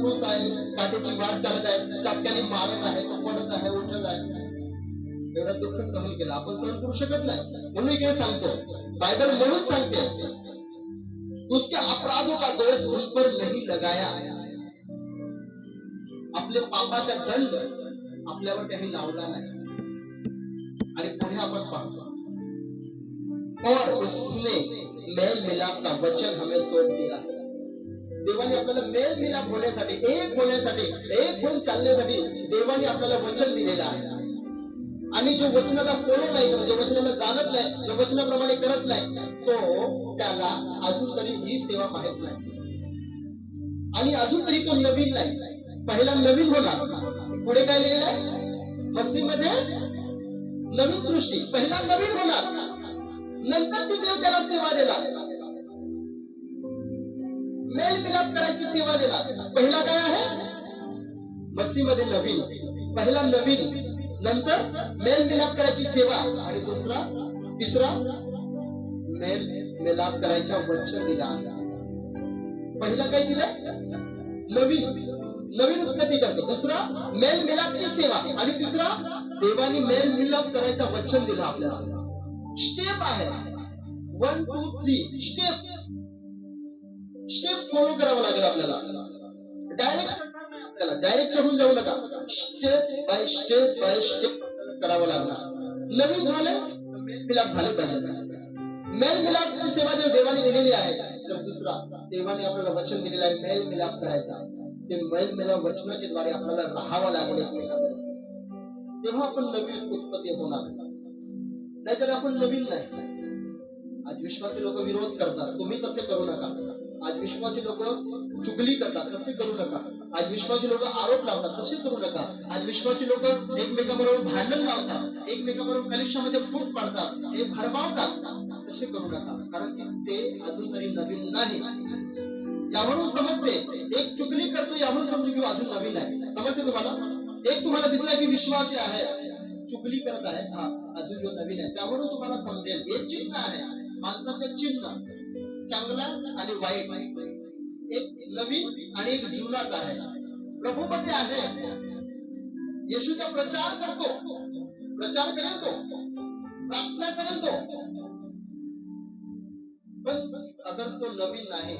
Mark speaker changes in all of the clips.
Speaker 1: ठोस आहे, काठीची वाट चालत आहे, चापक्याने मारत आहे, तो पडत आहे, उठत आहे. एवढं दुःख सहन केलं, आपण सहन करू शकत नाही. म्हणून इकडे सांगतो, बायबल म्हणून सांगते, उसके अपराधों का दोष उस पर नहीं लगाया. आपले पापाचा दंड आपल्यावर त्यांनी लावला नाही. आणि पुढे आपण पाहतो, और उसने मेल मिलाप का वचन हमें सौंप दिया. देवाने आपल्याला मेल मिलाप होण्यासाठी, एक होण्यासाठी, एक होऊन चालण्यासाठी देवाने आपल्याला वचन दिलेलं आहे. आणि जो वचनाला फॉलो नाही करत, जो वचनाला जाणत नाही, जो वचनाप्रमाणे करत नाही, तो त्याला अजून तरी ही सेवा माहित नाही. आणि अजून तरी तो नवीन नाही. पहिला नवीन होणार, पुढे काय लिहिलेलं आहे मसीहमध्ये नवीन सृष्टी. पहिला नवीन होणार, नंतर ती देव त्याला सेवा देणार, मेल मिलाप करायची सेवा देणार. पहिला काय आहे मसीहमध्ये नवीन, पहिला नवीन, नंतर मेल मिलाप करायची सेवा, आणि दुसरा तिसरा मेल मिलाप करायच्या वचन दिला. पहिला काय दिलं नवीन, नवीन उत्पत्ती करतो, दुसरा मेल मिलापची सेवा, आणि तिसरा देवानी मेल मिलाप करायचा वचन दिला आपल्याला. स्टेप आहे 1 2 3 स्टेप, स्टेप फॉलो करावं लागेल आपल्याला. डायरेक्ट चढून जाऊ नका, स्टेप बाय स्टेप करावं लागणार. नवीन झालं मेल मिलाप झाले पाहिजे. मेल मिलापची सेवा जर देवाने दिलेली आहे, तर दुसरा देवाने आपल्याला वचन दिलेलं आहे मेल मिलाप करायचा. ते मेल मिलाप वचनाच्या द्वारे आपल्याला राहावं लागेल एकमेकांमध्ये, तेव्हा आपण नवीन उत्पत्ती होणार. नाहीतर आपण नवीन नाही. आज विश्वासी लोक विरोध करतात, तुम्ही तसे करू नका. आज विश्वासी लोक चुगली करतात, तसे करू नका. आज विश्वासी लोक आरोप लावतात, तसे करू नका. आज विश्वासी लोक एकमेकांबरोबर भांडण लावतात, एकमेकांबरोबर कलिक्षामध्ये फूट पाडतात, हे भरमावतात, तसे करू नका. कारण की ते अजून तरी नवीन नाही. यावरून समजते, एक चुगली करतो यावरून समजू की अजून नवीन आहे. समजते तुम्हाला? एक तुम्हाला दिसला की विश्वासी आहे, चुगली करत आहे, हा अजून जो नवीन आहे, त्यावरून तुम्हाला समजेल. हे चिन्ह आहे माणसाचं चिन्ह, चांगला आणि वाईट, एक नवीन आणि एक जुनाच आहे. प्रभूमध्ये आहे, येशूचा प्रचार करतो, प्रचार करेल तो, प्रार्थना करेल तो, पण अगर तो नवीन नाही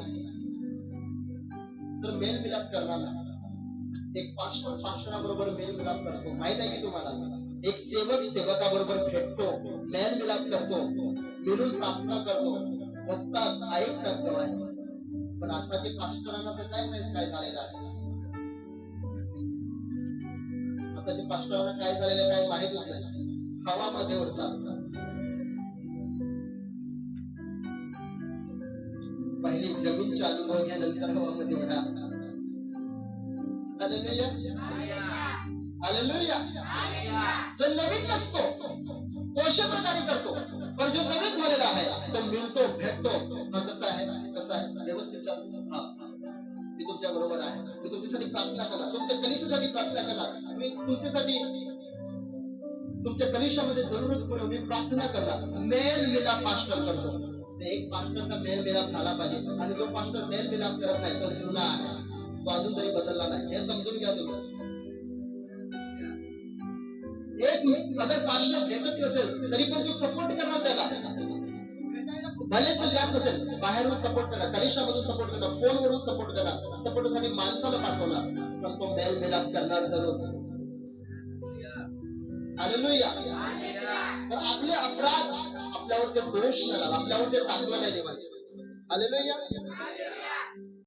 Speaker 1: तर मेल मिलाप करणार नाही. एक पास्टराबरोबर मेल मिलाप करतो, माहित आहे की तुम्हाला? एक सेवक सेवकाबरोबर भेटतो, मेल मिलाप करतो, मिळून प्रार्थना करतो, बसतात, ऐकतात तेव्हा. पण आताचे पास्टरांना तर काय माहित काय झालेलं आहे. आताचे पास्टरांना काय झालेलं काय माहितच नाही, हवामध्ये उडतात. पहिली जमीनचा अनुभव घ्या, नंतर हवामध्ये उडा. Hallelujah, hallelujah. जो नवीन नसतो तो अशा प्रकारे करतो, पण जो नवीन झालेला आहे तो मिळतो, भेटतो. कसं आहे, कसं आहे, व्यवस्थित चालतो. हा, मी तुमच्या बरोबर आहे, मी तुमच्यासाठी प्रार्थना करणार, तुमच्या कलिशासाठी प्रार्थना करणार, मी तुमच्यासाठी तुमच्या कलिशामध्ये जरूरत पडेल मी प्रार्थना करणार. मेल मिलाप पास्टर करतो. एक पास्टरचा मेल मिलाप झाला पाहिजे. आणि जो पास्टर मेल मिलाप करत नाही तो जुना आहे, तो अजून तरी बदलला नाही, हे समजून घ्या तुम्ही. एक अगर पास्टर भेटत नसेल तरी पण तू सपोर्ट करणार त्याला, भले तू जात नसेल, बाहेरून सपोर्ट करणार, कलिशामधून सपोर्ट करणार, फोनवरून सपोर्ट करणार, सपोर्टसाठी माणसाला पाठवणार, पण तो मेल मिलाप करणार जरूर. हालेलुया. तर आपले अपराध आपल्यावर ते दोष करणार, आपल्यावर ते टाकलं नाही देवाने. हालेलुया.